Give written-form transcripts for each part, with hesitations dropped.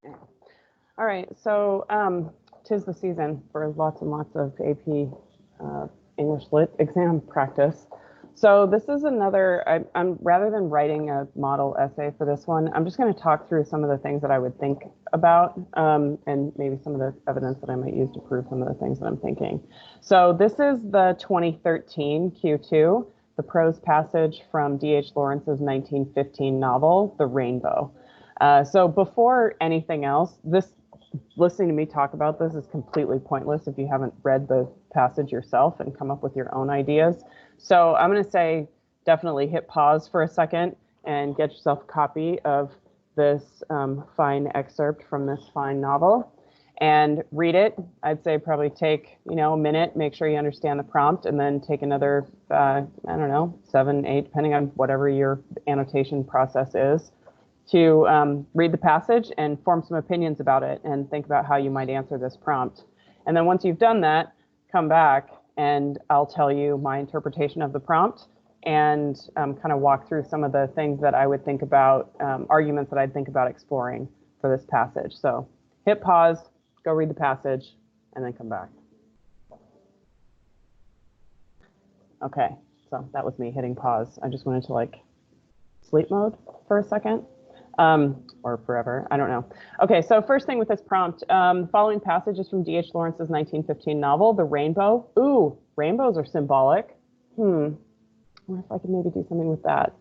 All right, so 'tis the season for lots and lots of AP English Lit exam practice. So this is another, I'm rather than writing a model essay for this one, I'm just going to talk through some of the things that I would think about and maybe some of the evidence that I might use to prove some of the things that I'm thinking. So this is the 2013 Q2, the prose passage from D.H. Lawrence's 1915 novel, The Rainbow. So before anything else, listening to me talk about this is completely pointless if you haven't read the passage yourself and come up with your own ideas. So I'm going to say definitely hit pause for a second and get yourself a copy of this fine excerpt from this fine novel and read it. I'd say probably take, a minute, make sure you understand the prompt, and then take another, I don't know, 7, 8, depending on whatever your annotation process is, to read the passage and form some opinions about it and think about how you might answer this prompt. And then once you've done that, come back and I'll tell you my interpretation of the prompt and kind of walk through some of the things that I would think about, arguments that I'd think about exploring for this passage. So hit pause, go read the passage, and then come back. Okay, so that was me hitting pause. I just went into sleep mode for a second. Or forever, I don't know. Okay, so first thing with this prompt, following passage is from D.H. Lawrence's 1915 novel, The Rainbow. Ooh, rainbows are symbolic. I wonder if I could maybe do something with that.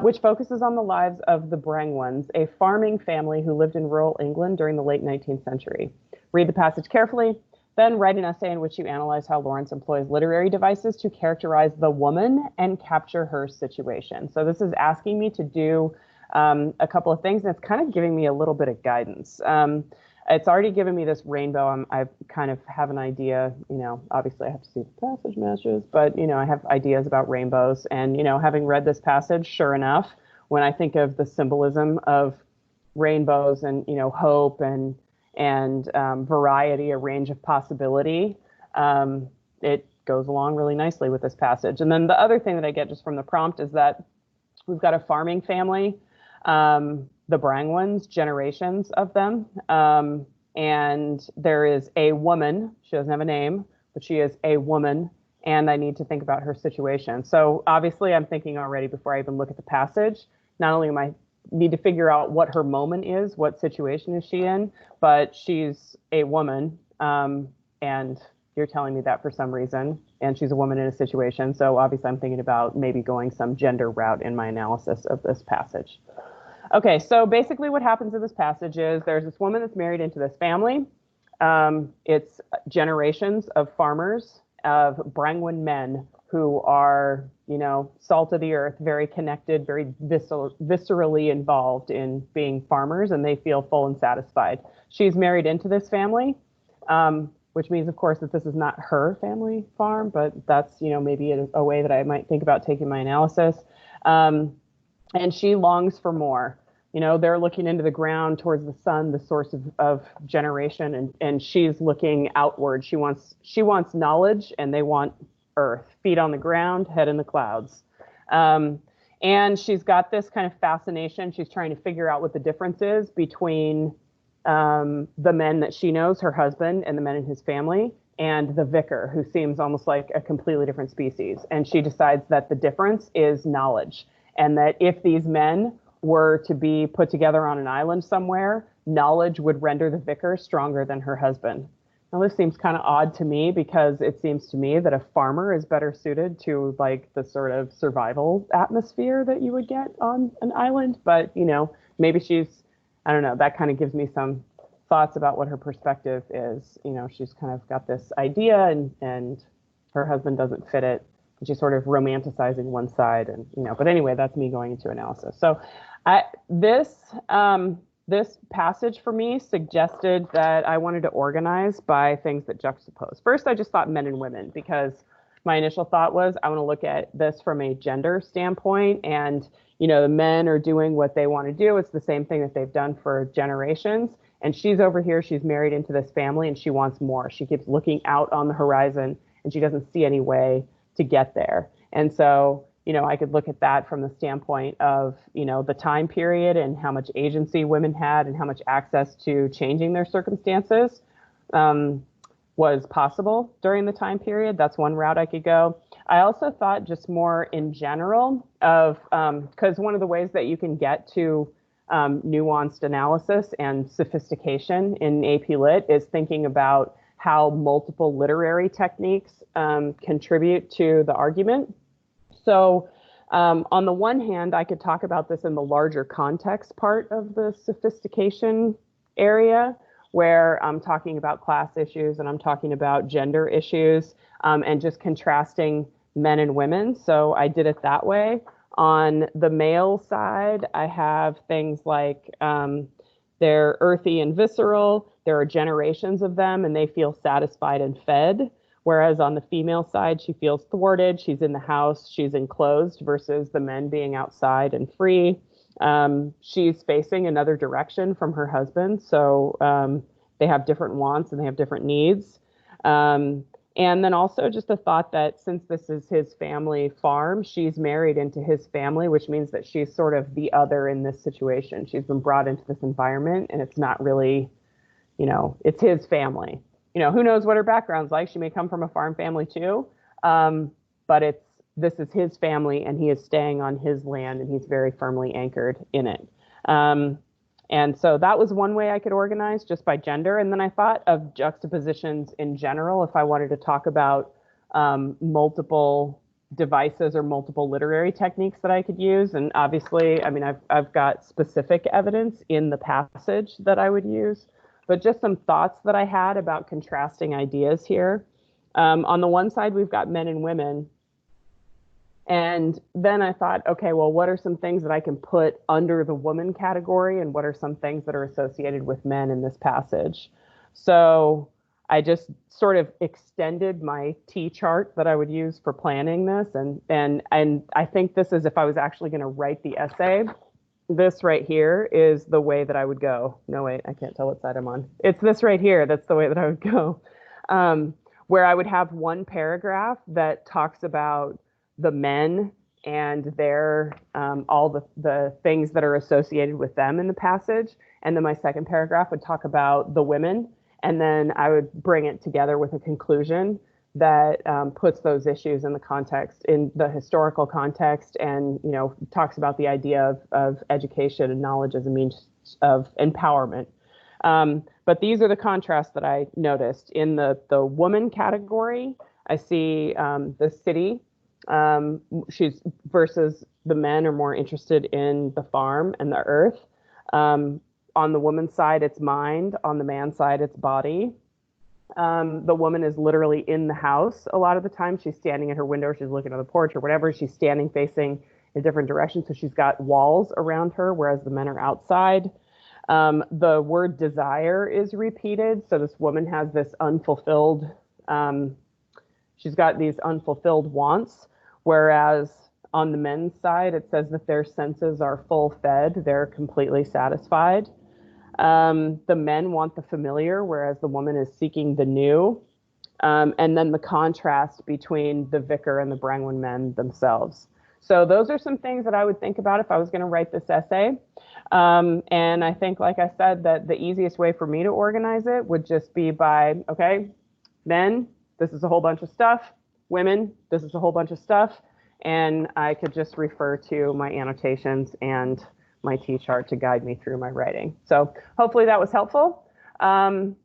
Which focuses on the lives of the Brangwens, a farming family who lived in rural England during the late 19th century. Read the passage carefully, then write an essay in which you analyze how Lawrence employs literary devices to characterize the woman and capture her situation. So this is asking me to do a couple of things, and it's kind of giving me a little bit of guidance. It's already given me this rainbow. I kind of have an idea, obviously I have to see the passage matches, but, I have ideas about rainbows. And, having read this passage, sure enough, when I think of the symbolism of rainbows and, hope and variety, a range of possibility, it goes along really nicely with this passage. And then the other thing that I get just from the prompt is that we've got a farming family, the Brangwens, generations of them. And there is a woman, she doesn't have a name, but she is a woman, and I need to think about her situation. So obviously I'm thinking already before I even look at the passage, not only am I need to figure out what her moment is, what situation is she in, but she's a woman, and you're telling me that for some reason, and she's a woman in a situation. So obviously I'm thinking about maybe going some gender route in my analysis of this passage. Okay, so basically what happens in this passage is there's this woman that's married into this family. It's generations of farmers, of Brangwen men who are, salt of the earth, very connected, very viscerally involved in being farmers, and they feel full and satisfied. She's married into this family, which means, of course, that this is not her family farm, but that's, maybe a way that I might think about taking my analysis. And she longs for more. They're looking into the ground towards the sun, the source of generation, and she's looking outward. She wants knowledge, and they want earth, feet on the ground, head in the clouds. And she's got this kind of fascination. She's trying to figure out what the difference is between the men that she knows, her husband, and the men in his family, and the vicar, who seems almost like a completely different species. And she decides that the difference is knowledge, and that if these men were to be put together on an island somewhere, knowledge would render the vicar stronger than her husband. Now, this seems kind of odd to me because it seems to me that a farmer is better suited to the sort of survival atmosphere that you would get on an island. But, maybe I don't know, that kind of gives me some thoughts about what her perspective is. She's kind of got this idea and her husband doesn't fit it. And she's sort of romanticizing one side and, but anyway, that's me going into analysis. So this passage for me suggested that I wanted to organize by things that juxtapose. First, I just thought men and women, because my initial thought was I want to look at this from a gender standpoint, and the men are doing what they want to do. It's the same thing that they've done for generations. And she's over here, she's married into this family, and she wants more. She keeps looking out on the horizon, and she doesn't see any way to get there. And so, I could look at that from the standpoint of, the time period and how much agency women had and how much access to changing their circumstances was possible during the time period. That's one route I could go. I also thought just more in general of, because one of the ways that you can get to nuanced analysis and sophistication in AP Lit is thinking about how multiple literary techniques contribute to the argument. So on the one hand, I could talk about this in the larger context part of the sophistication area, where I'm talking about class issues and I'm talking about gender issues and just contrasting men and women. So I did it that way. On the male side, I have things like they're earthy and visceral. There are generations of them and they feel satisfied and fed. Whereas on the female side, she feels thwarted. She's in the house, she's enclosed versus the men being outside and free. She's facing another direction from her husband. So they have different wants and they have different needs. And then also just the thought that since this is his family farm, she's married into his family, which means that she's sort of the other in this situation. She's been brought into this environment and it's not really, it's his family. Who knows what her background's like? She may come from a farm family too, but this is his family and he is staying on his land and he's very firmly anchored in it. And so that was one way I could organize just by gender. And then I thought of juxtapositions in general if I wanted to talk about multiple devices or multiple literary techniques that I could use. And obviously, I've got specific evidence in the passage that I would use, but just some thoughts that I had about contrasting ideas here. On the one side, we've got men and women. And then I thought, okay, well, what are some things that I can put under the woman category and what are some things that are associated with men in this passage? So I just sort of extended my T chart that I would use for planning this. And I think this is, if I was actually going to write the essay, this right here is the way that I would go. No, wait, I can't tell what side I'm on. It's this right here. That's the way that I would go. Where I would have one paragraph that talks about the men and their all the things that are associated with them in the passage. And then my second paragraph would talk about the women. And then I would bring it together with a conclusion that puts those issues in the context, in the historical context, and talks about the idea of education and knowledge as a means of empowerment. But these are the contrasts that I noticed. In the woman category, I see the city. She's versus the men are more interested in the farm and the earth. On the woman's side, it's mind. On the man's side, it's body. The woman is literally in the house a lot of the time. She's standing at her window, she's looking at the porch or whatever. She's standing facing a different direction. So she's got walls around her, whereas the men are outside. The word desire is repeated. So this woman has this unfulfilled, she's got these unfulfilled wants. Whereas on the men's side, it says that their senses are full fed, they're completely satisfied. The men want the familiar, whereas the woman is seeking the new. And then the contrast between the vicar and the Brangwen men themselves. So those are some things that I would think about if I was going to write this essay. And I think, like I said, that the easiest way for me to organize it would just be by, okay, men, this is a whole bunch of stuff. Women, this is a whole bunch of stuff. And I could just refer to my annotations and my T-chart to guide me through my writing. So hopefully that was helpful. And,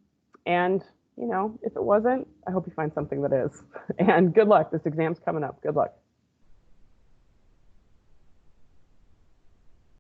if it wasn't, I hope you find something that is. And good luck. This exam's coming up. Good luck.